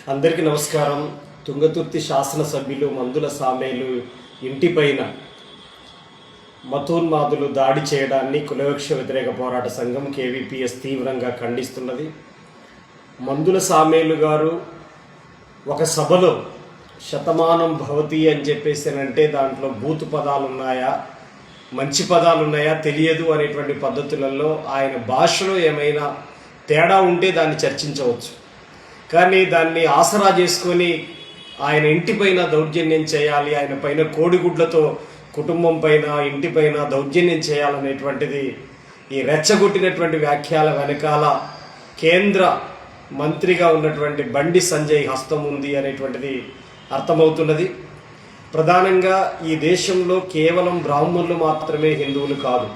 అందరికీ నమస్కారం. తుంగతుర్తి శాసనసభ్యులు మందుల సామేలు ఇంటిపైన మతోన్మాదులు దాడి చేయడాన్ని కులవివక్ష వ్యతిరేక పోరాట సంఘం కేవీపీఎస్ తీవ్రంగా ఖండిస్తున్నది. మందుల సామేలు గారు ఒక సభలో శతమానం భవతి అని చెప్పేసానంటే దాంట్లో బూతు పదాలు ఉన్నాయా, మంచి పదాలు ఉన్నాయా తెలియదు అనేటువంటి పద్ధతులలో ఆయన భాషలో ఏమైనా తేడా ఉంటే దాన్ని చర్చించవచ్చు. కానీ దాన్ని ఆసరా చేసుకొని ఆయన ఇంటిపైన దౌర్జన్యం చేయాలి, ఆయన పైన కోడిగుడ్లతో కుటుంబం పైన ఇంటిపైన దౌర్జన్యం చేయాలనేటువంటిది ఈ రెచ్చగొట్టినటువంటి వ్యాఖ్యల వెనకాల కేంద్ర మంత్రిగా ఉన్నటువంటి బండి సంజయ్ హస్తం ఉంది అనేటువంటిది అర్థమవుతున్నది. ప్రధానంగా ఈ దేశంలో కేవలం బ్రాహ్మణులు మాత్రమే హిందువులు కాదు,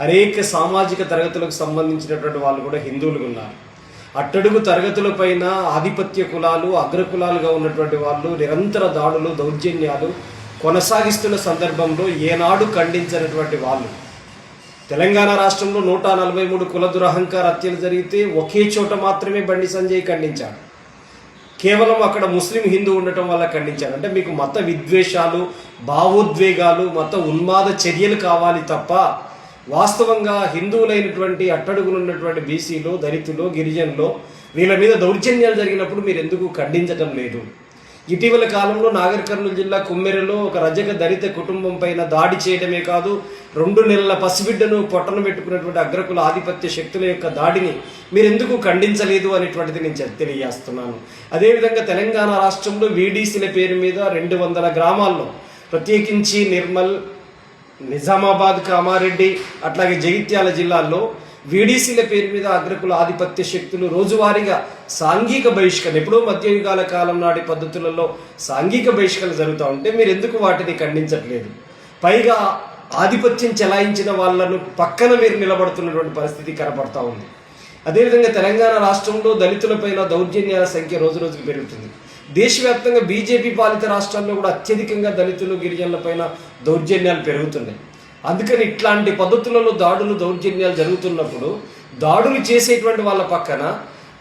అనేక సామాజిక తరగతులకు సంబంధించినటువంటి వాళ్ళు కూడా హిందువులు ఉన్నారు. అట్టడుగు తరగతులపైన ఆధిపత్య కులాలు, అగ్రకులాలుగా ఉన్నటువంటి వాళ్ళు నిరంతర దాడులు, దౌర్జన్యాలు కొనసాగిస్తున్న సందర్భంలో ఏనాడు ఖండించినటువంటి వాళ్ళు తెలంగాణ రాష్ట్రంలో 143 కుల దురహంకార హత్యలు జరిగితే ఒకే చోట మాత్రమే బండి సంజయ్ ఖండించాడు. కేవలం అక్కడ ముస్లిం హిందూ ఉండటం వల్ల ఖండించాడు. అంటే మీకు మత విద్వేషాలు, భావోద్వేగాలు, మత ఉన్మాద చర్యలు కావాలి తప్ప వాస్తవంగా హిందువులైనటువంటి అట్టడుగునున్నటువంటి బీసీలో, దళితులు, గిరిజనులు వీళ్ళ మీద దౌర్జన్యాలు జరిగినప్పుడు మీరు ఎందుకు ఖండించటం లేదు? ఇటీవల కాలంలో నాగర్ కర్నూలు జిల్లా కుమ్మెరలో ఒక రజక దళిత కుటుంబం పైన దాడి చేయడమే కాదు, 2 నెలల పసిబిడ్డను పొట్టన పెట్టుకున్నటువంటి అగ్రకుల ఆధిపత్య శక్తుల యొక్క దాడిని మీరు ఎందుకు ఖండించలేదు అనేటువంటిది నేను తెలియజేస్తున్నాను. అదేవిధంగా తెలంగాణ రాష్ట్రంలో వీడీసీల పేరు మీద 200 గ్రామాల్లో ప్రత్యేకించి నిర్మల్, నిజామాబాద్, కామారెడ్డి అట్లాగే జగిత్యాల జిల్లాల్లో వీడీసీల పేరు మీద అగ్రకుల ఆధిపత్య శక్తులు రోజువారీగా సాంఘిక బహిష్కరణ, ఎప్పుడో మధ్యయుగాల కాలం నాటి పద్ధతులలో సాంఘిక బహిష్కరణ జరుగుతూ ఉంటే మీరు ఎందుకు వాటిని ఖండించట్లేదు? పైగా ఆధిపత్యం చెలాయించిన వాళ్ళను పక్కన మీరు నిలబడుతున్నటువంటి పరిస్థితి కనపడతా ఉంది. అదేవిధంగా తెలంగాణ రాష్ట్రంలో దళితులపైన దౌర్జన్యాల సంఖ్య రోజు రోజుకు పెరుగుతుంది. దేశవ్యాప్తంగా బీజేపీ పాలిత రాష్ట్రాల్లో కూడా అత్యధికంగా దళితులు, గిరిజనులపైన దౌర్జన్యాలు పెరుగుతున్నాయి. అందుకని ఇట్లాంటి పద్ధతులలో దాడులు, దౌర్జన్యాలు జరుగుతున్నప్పుడు దాడులు చేసేటువంటి వాళ్ళ పక్కన,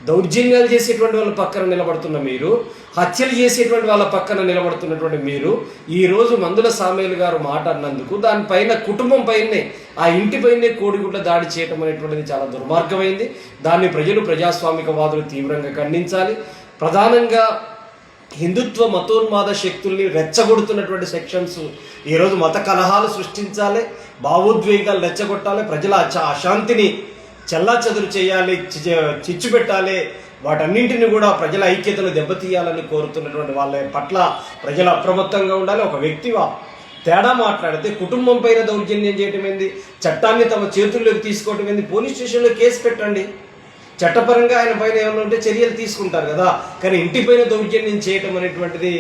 దౌర్జన్యాలు చేసేటువంటి వాళ్ళ పక్కన నిలబడుతున్న మీరు, హత్యలు చేసేటువంటి వాళ్ళ పక్కన నిలబడుతున్నటువంటి మీరు ఈరోజు మందుల సామేలు గారు మాట అన్నందుకు దానిపైన కుటుంబం పైనే, ఆ ఇంటిపైనే కోడిగుడ్ల దాడి చేయటం అనేటువంటిది చాలా దుర్మార్గమైంది. దాన్ని ప్రజాస్వామికవాదులు తీవ్రంగా ఖండించాలి. ప్రధానంగా హిందుత్వ మతోన్మాద శక్తుల్ని రెచ్చగొడుతున్నటువంటి సెక్షన్స్ ఈరోజు మత కలహాలు సృష్టించాలి, భావోద్వేగాలు రెచ్చగొట్టాలి, ప్రజల అశాంతిని చెల్లాచెదురు చేయాలి, చిచ్చు పెట్టాలి, వాటన్నింటినీ కూడా ప్రజల ఐక్యతను దెబ్బతీయాలని కోరుతున్నటువంటి వాళ్ళ పట్ల ప్రజలు అప్రమత్తంగా ఉండాలి. ఒక వ్యక్తి తేడా మాట్లాడితే కుటుంబం పైన దౌర్జన్యం చేయటం ఏంది, చట్టాన్ని తమ చేతుల్లోకి తీసుకోవటం ఏంది? పోలీస్ స్టేషన్లో కేసు పెట్టండి, చట్టపరంగా ఆయన పైన ఏమైనా ఉంటే చర్యలు తీసుకుంటారు కదా. కానీ ఇంటిపైన దౌర్జన్యం చేయటం అనేటువంటిది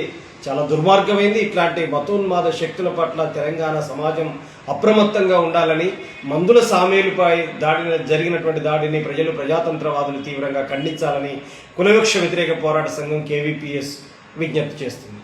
చాలా దుర్మార్గమైంది. ఇట్లాంటి మతోన్మాద శక్తుల పట్ల తెలంగాణ సమాజం అప్రమత్తంగా ఉండాలని, మందుల సామేలుపై జరిగినటువంటి దాడిని ప్రజాతంత్రవాదులు తీవ్రంగా ఖండించాలని కులవివక్ష వ్యతిరేక పోరాట సంఘం కేవీపీఎస్ విజ్ఞప్తి చేస్తుంది.